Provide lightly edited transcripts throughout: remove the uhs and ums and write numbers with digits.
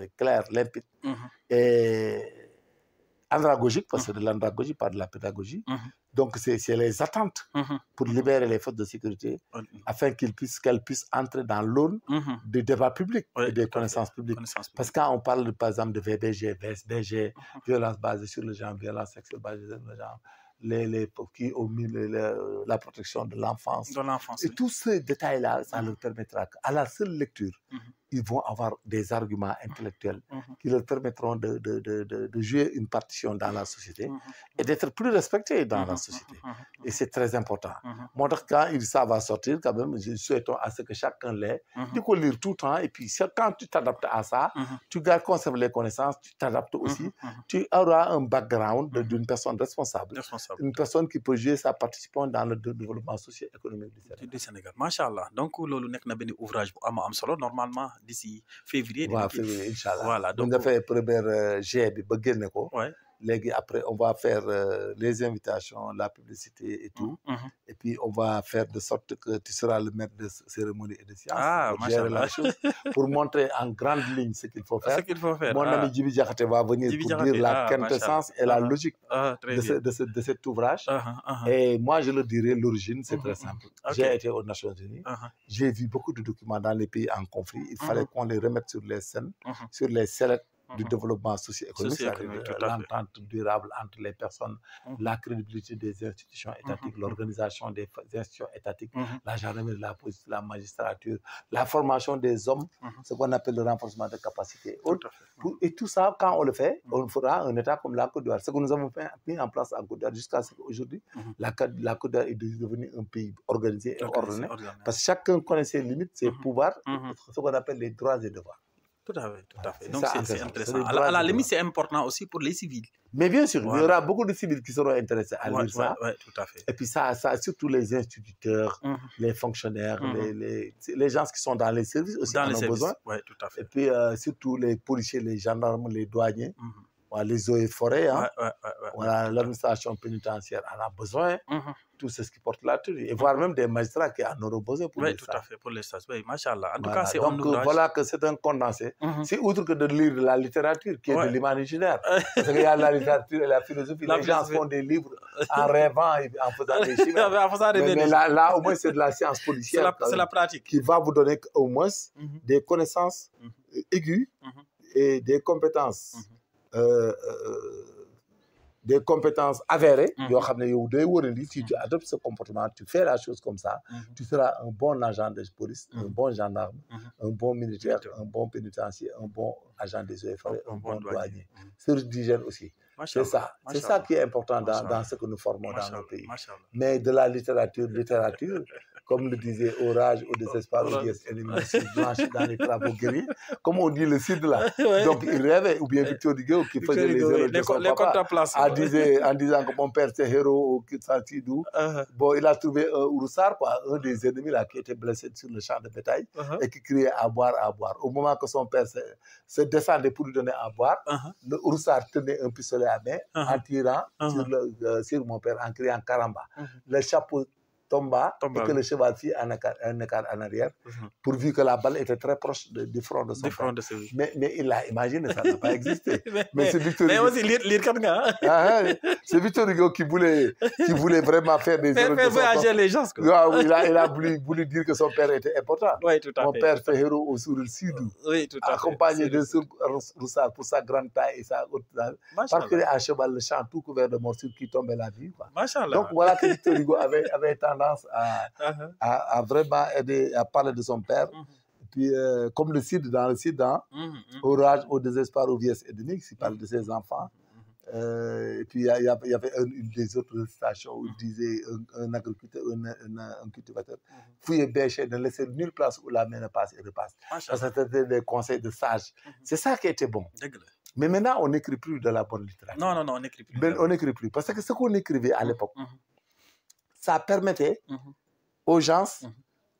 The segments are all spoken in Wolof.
c'est clair, limpide et andragogique, parce que de l'andragogie, pas de la pédagogie. Donc, c'est les attentes pour libérer les forces de sécurité afin qu'elles puissent entrer dans l'aune du débat public et des connaissances publiques. Parce que quand on parle, par exemple, de VBG, VSBG, violence basée sur le genre, violence sexuelle basée sur le genre, la protection de l'enfance. Et tous ces détails-là, ça leur permettra qu'à la seule lecture, ils vont avoir des arguments intellectuels qui leur permettront de jouer une partition dans la société et d'être plus respectés dans la société. Et c'est très important. Moi, quand ça va sortir, quand même, je souhaite à ce que chacun l'ait, du coup, lire tout le temps. Et puis, quand tu t'adaptes à ça, tu conserves les connaissances, tu t'adaptes aussi, tu auras un background d'une personne responsable. Une personne qui peut jouer sa participation dans le développement socio-économique du Sénégal. Machallah. Donc, lolu nek na ben ouvrage bu am solo normalement d'ici février. Février, Inch'Allah. Voilà. Donc, on a fait première G, après, on va faire les invitations, la publicité et tout. Et puis, on va faire de sorte que tu seras le maître de cérémonie et de sciences pour gérer la chose, pour montrer en grande ligne ce qu'il faut faire. Mon ami Djibi Diakhaté va venir pour dire la quintessence et la logique de cet ouvrage. Et moi, je le dirais, l'origine, c'est très simple. J'ai été aux Nations Unies. J'ai vu beaucoup de documents dans les pays en conflit. Il fallait qu'on les remette sur les scènes, sur les sellettes du développement socio-économique, l'entente durable entre les personnes, la crédibilité des institutions étatiques, l'organisation des institutions étatiques, la gendarmerie, la police, la magistrature, la formation des hommes, ce qu'on appelle le renforcement de capacités. Et tout ça, quand on le fait, on fera un État comme la Côte d'Ivoire. Ce que nous avons mis en place en Côte d'Ivoire jusqu'à aujourd'hui, la Côte d'Ivoire est devenue un pays organisé et ordonné, parce que chacun connaît ses limites, ses pouvoirs, ce qu'on appelle les droits et devoirs. Tout à fait. Donc, c'est intéressant. À la limite, c'est important aussi pour les civils. Mais bien sûr, il y aura beaucoup de civils qui seront intéressés à lire ça. Oui, tout à fait. Et puis, ça surtout les instituteurs, les fonctionnaires, les gens qui sont dans les services aussi en ont besoin. Oui, tout à fait. Et puis, surtout les policiers, les gendarmes, les douaniers, les eaux et forêts, l'administration pénitentiaire en a besoin. Tout ce qui porte la tenue, et voire même des magistrats qui en auront besoin pour tout à fait, pour les stages. Oui, machallah. En tout cas, c'est un ouvrage. Voilà que c'est un condensé. C'est outre que de lire de la littérature, qui est de l'imaginaire. Parce qu'il y a la littérature et la philosophie. Les gens font des livres en rêvant et en faisant des chiffres. Mais là, au moins, c'est de la science policière. C'est la pratique. Qui va vous donner au moins des connaissances aiguës et des compétences. Des compétences avérées, si tu adoptes ce comportement, tu fais la chose comme ça, tu seras un bon agent de police, un bon gendarme, un bon militaire, un bon pénitencier, un bon agent des eaux et forêts, un bon douanier. Service d'hygiène aussi. C'est ça qui est important dans ce que nous formons dans nos pays. Mais de la littérature, comme le disait Orage au désespoir, blanchi dans les travaux guerriers, comme on dit le Cid là. Donc il rêvait, ou bien Victor Hugo qui faisait les héros de son papa, en disant que mon père c'est héros au Kitsansidou. Bon, il a trouvé un Ouroussar, un des ennemis là qui était blessé sur le champ de bétail et qui criait à boire, à boire. Au moment que son père se descendait pour lui donner à boire, le Ouroussar tenait un pistolet à main en tirant sur mon père en criant Karamba. Le chapeau tomba et que le cheval fit un écart en arrière, pourvu que la balle était très proche du front de son père. Mais il l'a imaginé, ça n'a pas existé. Mais c'est Victor Hugo. C'est Victor Hugo qui voulait vraiment faire des héros. Faire voyager les gens. Il a voulu dire que son père était important. Oui, tout à fait. Mon père fait héros au Souril Sidou, accompagné de Roussard pour sa grande taille et sa haute taille, parcourir à cheval le champ tout couvert de morsures qui tombaient la vie. Donc voilà que Victor Hugo avait tendance à vraiment aider à parler de son père. Et puis, comme le Cid dans le Cid, Orage au désespoir, aux vieilles ethniques, il parle de ses enfants. Et puis, il y avait une des autres stations où il disait un agriculteur, un cultivateur, fouillez bêcher, ne laissez nulle place où la main ne passe et repasse. Ça, c'était des conseils de sages. C'est ça qui était bon. Mais maintenant, on n'écrit plus de la bonne littérature. Non, on n'écrit plus. On n'écrit plus. Parce que ce qu'on écrivait à l'époque, ça permettait aux gens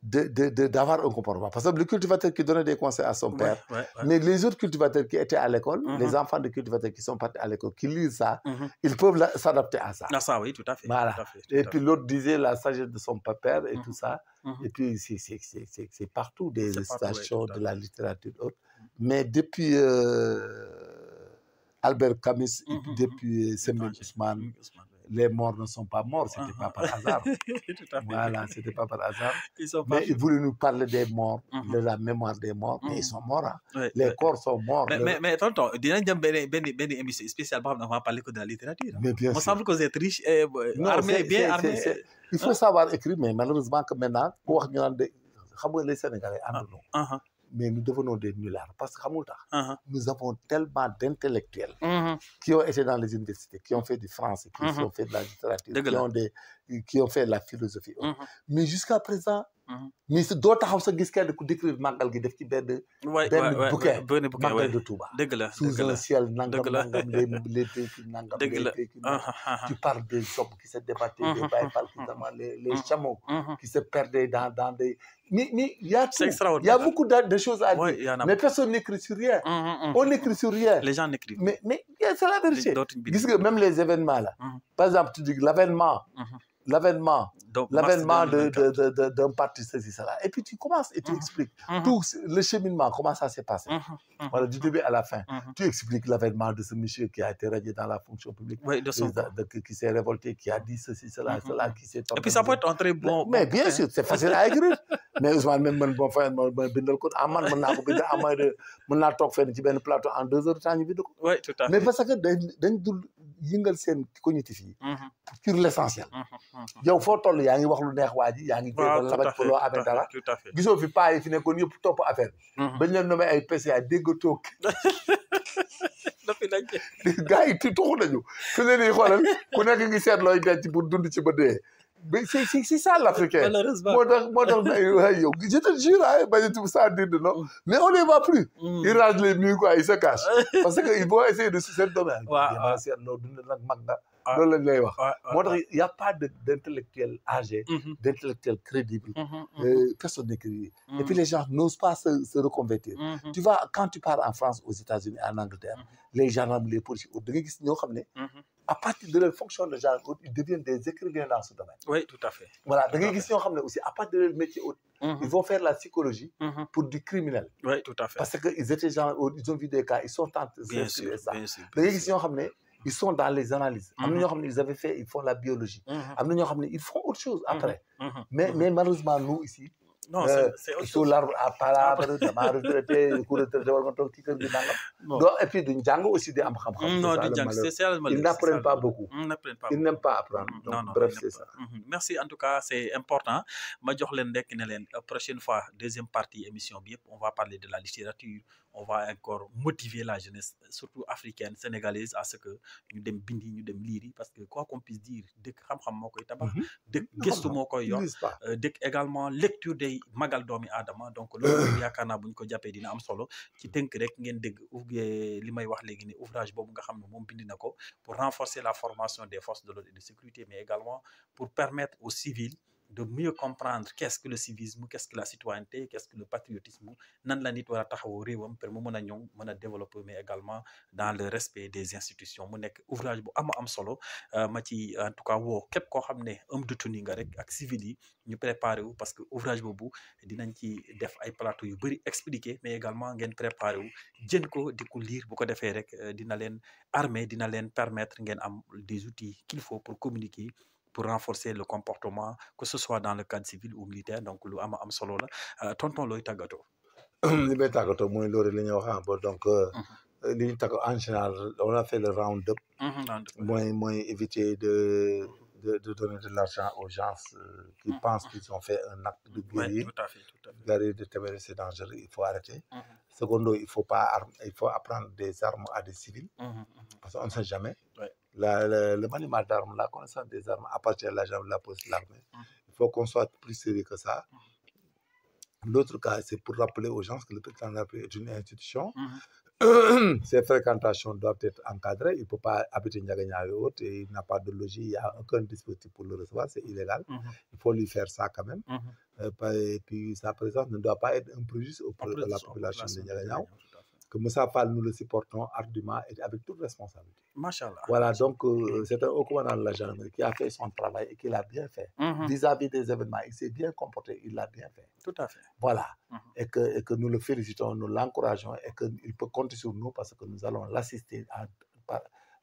d'avoir un comportement. Parce que le cultivateur qui donnait des conseils à son père, mais les autres cultivateurs qui étaient à l'école, les enfants de cultivateurs qui sont partis à l'école, qui lisent ça, ils peuvent s'adapter à ça. Ça, oui, tout à fait. Voilà. Et puis l'autre disait la sagesse de son père et tout ça. Et puis c'est partout des stations de la littérature haute. Mais depuis Albert Camus, et puis depuis Sembène Ousmane, les morts ne sont pas morts, c'était pas par hasard. Voilà, c'était pas par hasard. Mais ils voulaient nous parler des morts, de la mémoire des morts, mais ils sont morts. Hein. Les corps sont morts. Mais tonton, dinañ dem benn émission spéciale boo xam ne on va parler que de la littérature. Mais bien sûr. Il me semble que vous êtes riche et armé, bien armé. Il faut savoir écrire, mais malheureusement que maintenant, ku wax ñu naan de xam nga les Sénégalais àndandoo. Mais nous devenons des nullards parce que nous avons tellement d'intellectuels qui ont été dans les universités, qui ont fait du français, qui ont fait de la littérature, qui ont fait de la philosophie. Mais jusqu'à présent, mais d'autres taxaw sa gis kenn ku décrire màggal gi def ci benn bouquin màggal de Touba sous un ciel nangam les véhicules nangam tu parles des hommes qui se débattaient des Baye Fall les chameaux qui se perdaient dans des mais il y a tout il y a beaucoup de choses à dire mais personne n'écrit sur rien on n'écrit sur rien les gens n'écrivent mais c'est la vérité gis nga même les événements là par exemple tu dis l'avènement d'un parti, ceci, cela. Et puis tu commences et tu expliques tout le cheminement, comment ça s'est passé. Voilà, du début à la fin. Tu expliques l'avènement de ce monsieur qui a été radié dans la fonction publique, qui s'est révolté, qui a dit ceci, cela, qui s'est... Et puis ça peut être un très bon... Mais bien sûr, c'est facile à écrire. Mais Ousmane, même bon frère, bindal ko aman mën naa ko bind mën naa toog fenn ci benn plateau en 2 heures de temps ñu bind ko. Oui, tout à fait. Mais parce que dañ dul yëngal seen cognitif yi sur l'essentiel. yow foo toll yaa ngi wax lu neex waa ji yaa ngi jéem a labaj ko loo amee dara gisoo fi paa yi fi nekkoon yëpp topp affaire bi bañ leen nommé ay PCA déggatoo gars yi tuxu nañu fi ne nii xoolal ku nekk ngi seet looy denc pour dund ci ba dee mais c'est ça l'Africain moo tax yow je te jure bañ tout ça dire de non mais on ne va plus ils rangent les murs quoi ils se cachent parce que ils vont essayer de se domaine jéema seet loo dund nag mag nga loolu lañ lay wax moo tax il y a pas d'intellectuel âgé d'intellectuel crédible personne n'écrit et puis les gens n'osent pas se reconvertir tu vois quand tu pars en France aux États-Unis en Angleterre les gendarmes les policiers da nga gis ñoo xam ne à partir de leur fonction de gendarme ils deviennent des écrivains dans ce domaine oui tout à fait voilà da ngay gis ñoo xam ne aussi à partir de leur métier ils vont faire la psychologie pour du criminel oui tout à fait parce que ils étaient gens ils ont vu des cas ils sont tentés de ça da ngay gis ñoo xam ne ils sont dans les analyses. Ils font la biologie. Ils font autre chose après. Mais malheureusement, nous ici, non, c'est autre chose. L'arbre à palabre, de ma retraité, le cours de et puis, d'une Django aussi, des non, ils n'apprennent pas beaucoup. Ils n'aiment pas apprendre. Donc, bref, c'est ça. Merci, en tout cas, c'est important. Prochaine fois, deuxième partie émission, on va parler de la littérature. On va encore motiver la jeunesse, surtout africaine, sénégalaise, à ce que nous devons bindi, nous devons lire, parce que quoi qu'on puisse dire, dès que nous également lecture des magal doomi adama donc loolu yaakaar naa bu ñu ko jàppee dina am solo ci tënk rek ngeen dégg li may wax léegi ne ouvrage boobu nga xam ne moom bind na ko pour renforcer la formation des forces de l'ordre et de sécurité mais également pour permettre aux civils de mieux comprendre qu'est-ce que le civisme, qu'est-ce que la citoyenneté, qu'est-ce que le patriotisme, nan la nit wara taxaw réewam pour mu mëna ñong mëna développer mais également dans le respect des institutions mu nek ouvrage bu am solo ma ci en tout cas wo képp ko xamné homme de tenue nga rek ak civil yi ñu préparer wu parce que ouvrage bobu dinañ ci def ay plateau yu bari expliquer mais également ngeen préparer wu jën ko di ko lire bu ko défé rek dina len armer dina len permettre ngeen am des outils qu'il faut pour communiquer pour renforcer le comportement, que ce soit dans le cadre civil ou militaire. Donc, lu am solo la tonton looy tàggatoo. li may tàggatoo mooy loolu la ñuy wax donc li ñu tàggatoo en général on a fait le round-up. mooy éviter de donner de l'argent aux gens qui pensent qu'ils ont fait un acte de guerrier. Tout à fait. Guerrier de téméraire, c'est dangereux, il faut arrêter. Secondo, il faut apprendre des armes à des civils, parce qu'on ne sait jamais. Le maniement d'armes, la connaissance des armes appartient à l'agent de la police, l'armée. Il faut qu'on soit plus sérieux que ça. L'autre cas, c'est pour rappeler aux gens que le président de la République est une institution. Ces fréquentations doivent être encadrées. Il ne peut pas habiter Ndiaganiao et autres. Et il n'a pas de logis. Il n'y a aucun dispositif pour le recevoir. C'est illégal. Il faut lui faire ça quand même. Et puis sa présence ne doit pas être un préjudice auprès de la population de Ndiaganiao. que Moussa Fall, nous le supportons ardument et avec toute responsabilité. Machallah. Voilà, donc c'est un haut commandant de la gendarmerie qui a fait son travail et qui l'a bien fait. Vis-à-vis des événements, il s'est bien comporté, il l'a bien fait. Tout à fait. Voilà, et que nous le félicitons, nous l'encourageons et qu'il peut compter sur nous parce que nous allons l'assister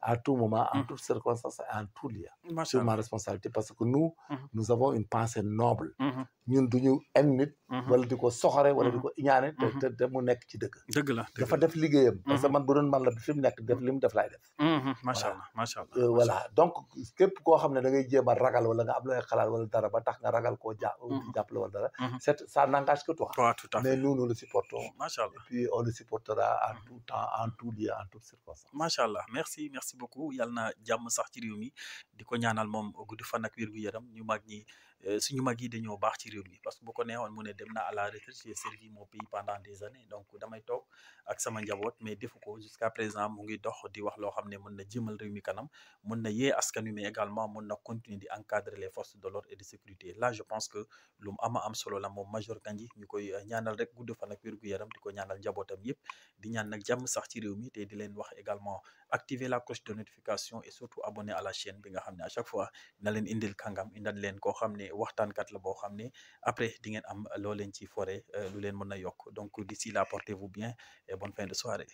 à tout moment, en toutes circonstances et en tout lieu. Sur ma responsabilité parce que nous avons une pensée noble. ñun duñu en nit wala di ko soxore wala di ko iñaane te mu nekk ci dëgg dafa def liggéeyam parce que man bu doon man la fi mu nekk def li mu def laay def machallah voilà donc képp koo xam ne da ngay jéem a ragal wala nga am looy xalaat wala dara ba tax nga ragal koo jàppale wala dara ça n'engage que toi tout à fait. mais nous le supportons machallah et puis on le supportera en tout temps en tout lieu en toutes circonstances machallah merci beaucoup yàlla na jàmm sax ci réew mi di ko ñaanal moom guddi fan ak wér gu yaram ñu mag ñi suñu mag yi dañoo baax ci réew mi parce que bu ko neexoon mu ne dem na à la retraite j'ai servi mon pays pendant des années donc damay toog ak sama njaboot mais defu ko jusqu'à présent mu ngi dox di wax loo xam ne mën na jëmal réew mi kanam mën na yee askan wi mais également mën na continuer di encadrer les forces de l'ordre et de sécurité là je pense que lu mu am solo la moom Major Kandji ñu koy ñaanal rek gudd fan ak wér gu yaram di ko ñaanal njabootam yëpp di ñaan nag jàmm sax ci réew mi te di leen wax également activer la cloche de notification et surtout abonner à la chaîne bi nga xam ne à chaque fois na leen indil kàngam indal leen koo xam ne waxtaankat la boo xam ne après di ngeen am loo leen ci forêt lu leen mën a yokk donc d'ici là portez-vous bien et bonne fin de soirée